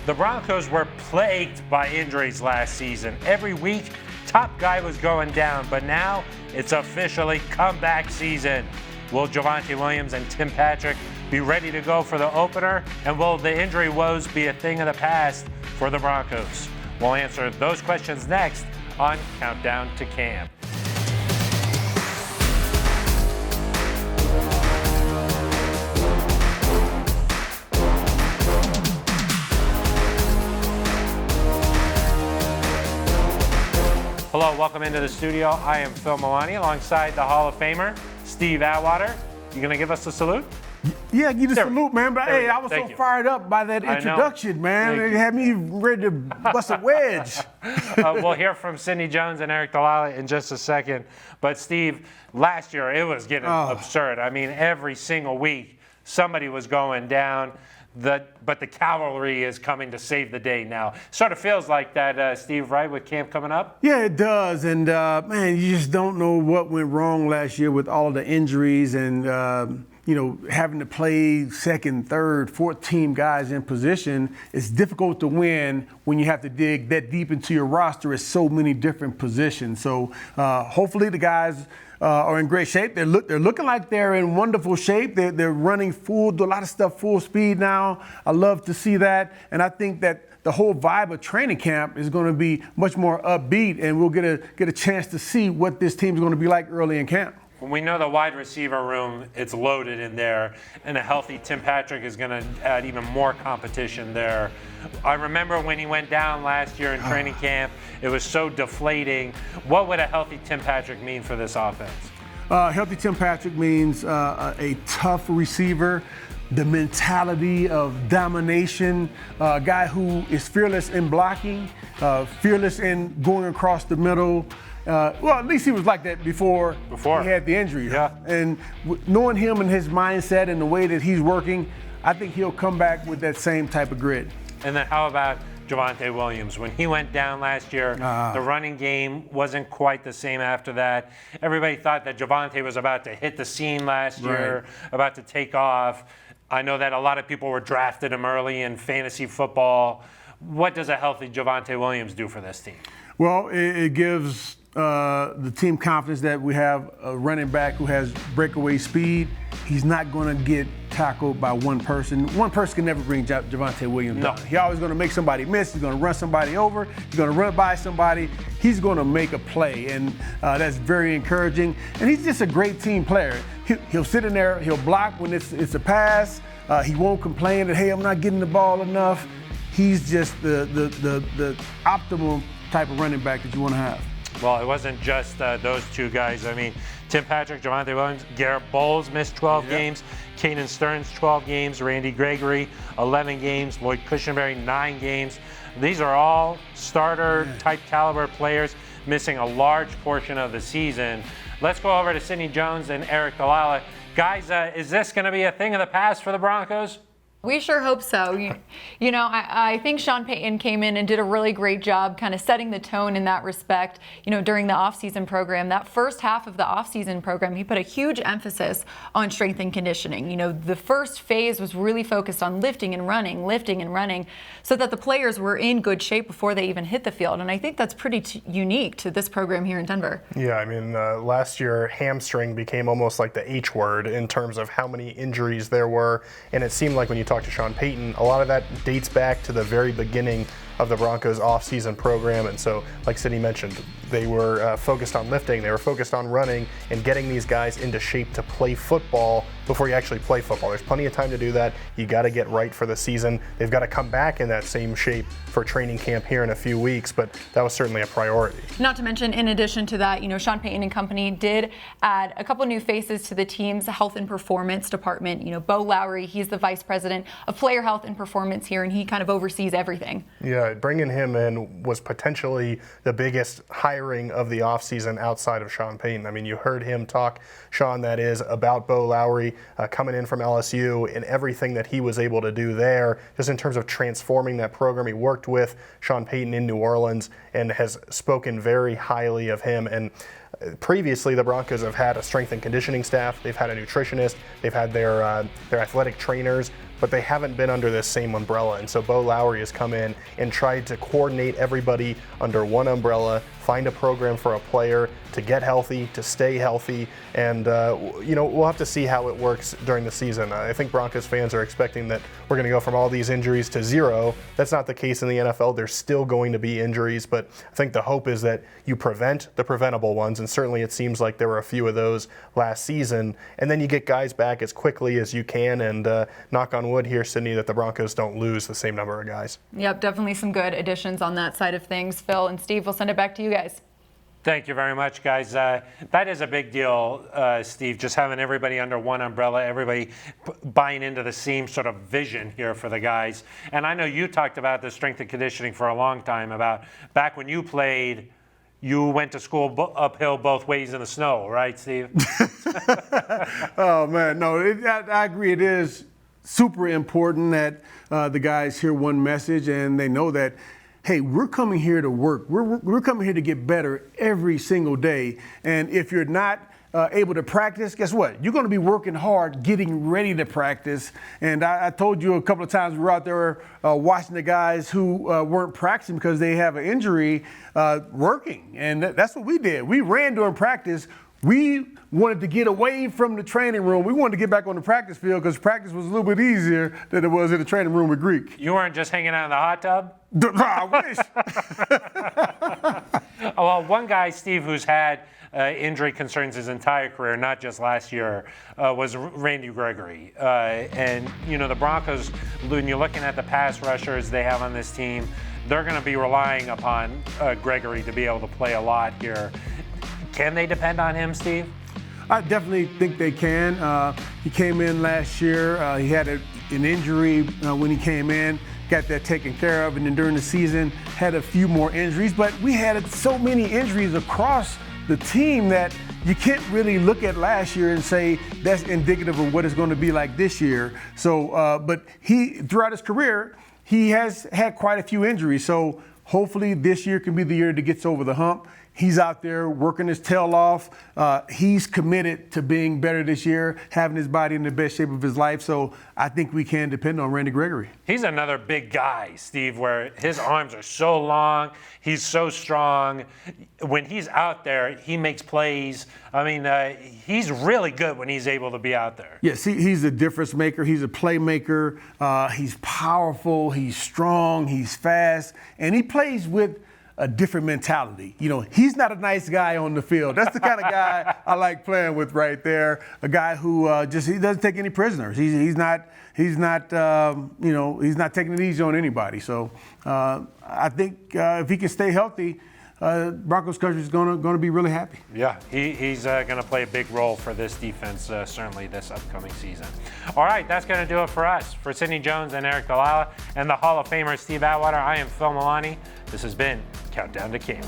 The Broncos were plagued by injuries last season. Every week, top guy was going down, but now it's officially comeback season. Will Javonte Williams and Tim Patrick be ready to go for the opener? And will the injury woes be a thing of the past for the Broncos? We'll answer those questions next on Countdown to Camp. Hello, welcome into the studio. I am Phil Milani alongside the Hall of Famer, Steve Atwater. You gonna give us a salute? Yeah, give us a salute, man. But hey, I was so fired up by that introduction, man. It had me ready to bust a wedge. We'll hear from Sidney Jones and Eric Delilah in just a second. But Steve, last year it was getting absurd. I mean, every single week somebody was going down. But the cavalry is coming to save the day now. Sort of feels like that, Steve, right, with camp coming up? Yeah, it does. And, man, you just don't know what went wrong last year with all of the injuries and, having to play second, third, fourth team guys in position. It's difficult to win when you have to dig that deep into your roster at so many different positions. So hopefully the guys are in great shape. They're looking like they're in wonderful shape. They're running do a lot of stuff full speed now. I love to see that, and I think that the whole vibe of training camp is going to be much more upbeat, and we'll get a chance to see what this team is going to be like early in camp. When we know the wide receiver room, it's loaded in there, and a healthy Tim Patrick is going to add even more competition there. I remember when he went down last year in training camp, it was so deflating. What would a healthy Tim Patrick mean for this offense? Healthy Tim Patrick means a tough receiver, the mentality of domination, a guy who is fearless in blocking, fearless in going across the middle. Well, at least he was like that before he had the injury. Yeah. And knowing him and his mindset and the way that he's working, I think he'll come back with that same type of grit. And then how about Javonte Williams? When he went down last year, the running game wasn't quite the same after that. Everybody thought that Javonte was about to hit the scene last year, about to take off. I know that a lot of people were drafted him early in fantasy football. What does a healthy Javonte Williams do for this team? Well, it gives the team confidence that we have a running back who has breakaway speed. He's not going to get tackled by one person. One person can never bring Javonte Williams down. He's always going to make somebody miss. He's going to run somebody over. He's going to run by somebody. He's going to make a play, and that's very encouraging. And he's just a great team player. He'll sit in there. He'll block when it's a pass. He won't complain that, hey, I'm not getting the ball enough. He's just the optimal type of running back that you want to have. Well, it wasn't just those two guys. I mean, Tim Patrick, Javonte Williams, Garrett Bowles missed 12 games, Kanan Stearns 12 games, Randy Gregory 11 games, Lloyd Cushenberry 9 games. These are all starter-type caliber players missing a large portion of the season. Let's go over to Sidney Jones and Eric Delilah. Guys, is this going to be a thing of the past for the Broncos? We sure hope so. I think Sean Payton came in and did a really great job kind of setting the tone in that respect, during the offseason program. That first half of the offseason program, he put a huge emphasis on strength and conditioning. The first phase was really focused on lifting and running, so that the players were in good shape before they even hit the field. And I think that's pretty unique to this program here in Denver. Yeah, I mean, last year, hamstring became almost like the H word in terms of how many injuries there were. And it seemed like when you talk to Sean Payton, a lot of that dates back to the very beginning of the Broncos off-season program. And so, like Sidney mentioned, they were focused on lifting, they were focused on running and getting these guys into shape to play football before you actually play football. There's plenty of time to do that. You got to get right for the season. They've got to come back in that same shape for training camp here in a few weeks, but that was certainly a priority. Not to mention, in addition to that, Sean Payton and company did add a couple new faces to the team's health and performance department. Bo Lowry, he's the vice president of player health and performance here, and he kind of oversees everything. Yeah, bringing him in was potentially the biggest hiring of the offseason outside of Sean Payton. I mean, you heard him talk, Sean, that is, about Bo Lowry coming in from LSU and everything that he was able to do there, just in terms of transforming that program. He worked with Sean Payton in New Orleans and has spoken very highly of him. And previously, the Broncos have had a strength and conditioning staff. They've had a nutritionist. They've had their athletic trainers. but they haven't been under this same umbrella. And so Bo Lowry has come in and tried to coordinate everybody under one umbrella, find a program for a player to get healthy, to stay healthy, and we'll have to see how it works during the season. I think Broncos fans are expecting that we're going to go from all these injuries to zero. That's not the case in the NFL. There's still going to be injuries, but I think the hope is that you prevent the preventable ones, and certainly it seems like there were a few of those last season, and then you get guys back as quickly as you can, and knock on wood here, Sydney, that the Broncos don't lose the same number of guys. Yep, definitely some good additions on that side of things. Phil and Steve, we'll send it back to you guys. Thank you very much, guys. That is a big deal, Steve, just having everybody under one umbrella, everybody buying into the same sort of vision here for the guys. And I know you talked about the strength and conditioning for a long time, about back when you played, you went to school uphill both ways in the snow, right, Steve? Oh, man, no, I agree. It is super important that the guys hear one message and they know that, hey, we're coming here to work. We're coming here to get better every single day. And if you're not able to practice, guess what? You're going to be working hard, getting ready to practice. And I told you a couple of times we were out there watching the guys who weren't practicing because they have an injury working. And that's what we did. We ran during practice. We wanted to get away from the training room. We wanted to get back on the practice field because practice was a little bit easier than it was in the training room with Greek. You weren't just hanging out in the hot tub? I wish. Well, one guy, Steve, who's had injury concerns his entire career, not just last year, was Randy Gregory. And, the Broncos, when you're looking at the pass rushers they have on this team, they're going to be relying upon Gregory to be able to play a lot here. Can they depend on him, Steve? I definitely think they can. He came in last year. He had an injury when he came in, got that taken care of, and then during the season had a few more injuries. But we had so many injuries across the team that you can't really look at last year and say that's indicative of what it's going to be like this year. So, but throughout his career, he has had quite a few injuries. So hopefully this year can be the year that gets over the hump. He's out there working his tail off. He's committed to being better this year, having his body in the best shape of his life. So I think we can depend on Randy Gregory. He's another big guy, Steve, where his arms are so long. He's so strong. When he's out there, he makes plays. I mean, he's really good when he's able to be out there. Yes, he's a difference maker. He's a playmaker. He's powerful. He's strong. He's fast. And he plays with a different mentality. He's not a nice guy on the field. That's the kind of guy I like playing with right there. A guy who he doesn't take any prisoners. He's not taking it easy on anybody. So I think if he can stay healthy, Broncos country is going to be really happy. Yeah, he's going to play a big role for this defense, certainly this upcoming season. All right, that's going to do it for us. For Sidney Jones and Eric Dalala and the Hall of Famer Steve Atwater, I am Phil Milani. This has been Countdown to Camp.